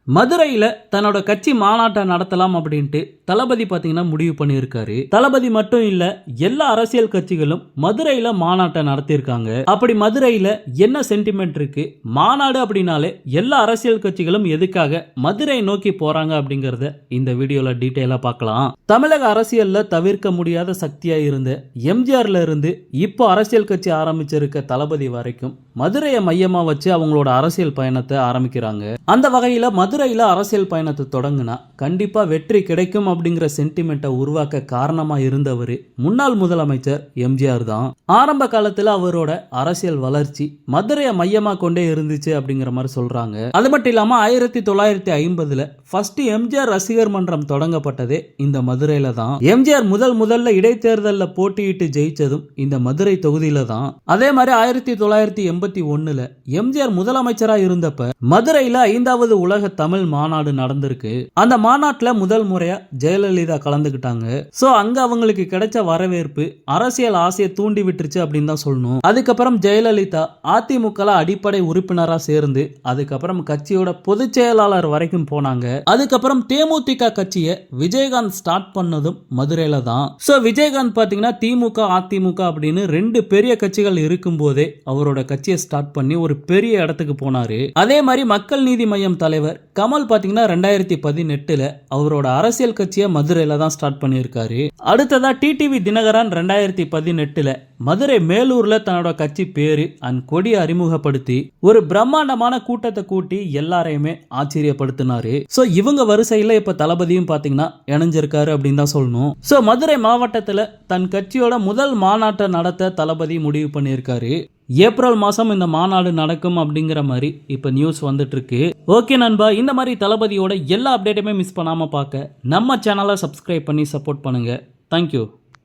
மதுரையில தன்னோட கட்சி மாநாட்டை நடத்தலாம் அப்படின்ட்டு தளபதி பாத்தீங்கன்னா முடிவு பண்ணியிருக்காரு. தளபதி மட்டும் இல்ல, எல்லா அரசியல் கட்சிகளும் மதுரையில மாநாட்டை நடத்தியிருக்காங்க. அப்படி மதுரையில என்ன சென்டிமெண்ட் இருக்கு, மாநாடு அப்படின்னாலே எல்லா அரசியல் கட்சிகளும் எதுக்காக மதுரை நோக்கி போறாங்க அப்படிங்கறத இந்த வீடியோல டீடைலா பார்க்கலாம். தமிழக அரசியல்ல தவிர்க்க முடியாத சக்தியா இருந்த எம்ஜிஆர்ல இருந்து இப்போ அரசியல் கட்சி ஆரம்பிச்சிருக்க தளபதி வரைக்கும் மதுரையை மையமா வச்சு அவங்களோட அரசியல் பயணத்தை ஆரம்பிக்கிறாங்க. அந்த வகையில மதுரையில அரசியல் பயணத்தை தொடங்குனா கண்டிப்பா வெற்றி கிடைக்கும் அப்படிங்கிற சென்டிமெண்ட்டை உருவாக்க காரணமா இருந்தவர் முன்னாள் முதலமைச்சர் எம்ஜிஆர் தான். ஆரம்ப காலத்துல அவரோட அரசியல் வளர்ச்சி மதுரையை மையமா கொண்டே இருந்துச்சு அப்படிங்கிற மாதிரி சொல்றாங்க. அது மட்டும் இல்லாம 1950ல ஃபர்ஸ்ட் எம்ஜிஆர் ரசிகர் மன்றம் தொடங்கப்பட்டதே இந்த மதுரையில தான். எம்ஜிஆர் முதல்ல இடைத்தேர்தல்ல போட்டியிட்டு ஜெயிச்சதும் இந்த மதுரை தொகுதியில தான். அதே மாதிரி 1981ல எம்ஜிஆர் முதலமைச்சரா இருந்தப்ப மதுரையில 5வது உலக தமிழ் மாநாடு நடந்திருக்கு. அந்த மாநாட்டுல முதல் முறையா ஜெயலலிதா கலந்துக்கிட்டாங்க. சோ அங்க அவங்களுக்கு கிடைச்ச வரவேற்பு அரசியல் ஆசையை தூண்டி விட்டுருச்சு அப்படின்னு தான் சொல்லணும். அதுக்கப்புறம் ஜெயலலிதா அதிமுக அடிப்படை உறுப்பினரா சேர்ந்து அதுக்கப்புறம் கட்சியோட பொதுச் செயலாளர் வரைக்கும் போனாங்க. அதுக்கப்புறம் தேமுதிக கட்சியை விஜயகாந்த் ஸ்டார்ட் பண்ணதும் மதுரையில தான். சோ விஜயகாந்த் பாத்தீங்கன்னா திமுக அதிமுக அப்படின்னு ரெண்டு பெரிய கட்சிகள் இருக்கும் போதே அவரோட கட்சியை ஸ்டார்ட் பண்ணி ஒரு பெரிய இடத்துக்கு போனாரு. அதே மாதிரி மக்கள் நீதி மய்யம் தலைவர் கமல் பாத்தீங்கன்னா 2018ல அவரோட அரசியல் கட்சியை மதுரையில தான் ஸ்டார்ட் பண்ணியிருக்காரு. அடுத்ததா டிடிவி தினகரன் 2018ல மதுரை மேலூர்ல தன்னோட கட்சி பேரு அண்ட் கொடி அறிமுகப்படுத்தி ஒரு பிரம்மாண்டமான கூட்டத்தை கூட்டி எல்லாரையுமே ஆச்சரியப்படுத்தினாரு. சோ இவங்க வரிசையில இப்ப தளபதியும் பாத்தீங்கன்னா இணைஞ்சிருக்காரு அப்படின்னு தான் சொல்லணும். சோ மதுரை மாவட்டத்துல தன் கட்சியோட முதல் மாநாட்டை நடத்த தளபதி முடிவு பண்ணியிருக்காரு. ஏப்ரல் மாசம் இந்த மாநாடு நடக்கும் அப்படிங்கிற மாதிரி இப்ப நியூஸ் வந்துட்டு இருக்கு. ஓகே நண்பா, இந்த மாதிரி தளபதியோட எல்லா அப்டேட்டுமே மிஸ் பண்ணாம பார்க்க நம்ம சேனலை சப்ஸ்கிரைப் பண்ணி சப்போர்ட் பண்ணுங்க. தேங்க்யூ.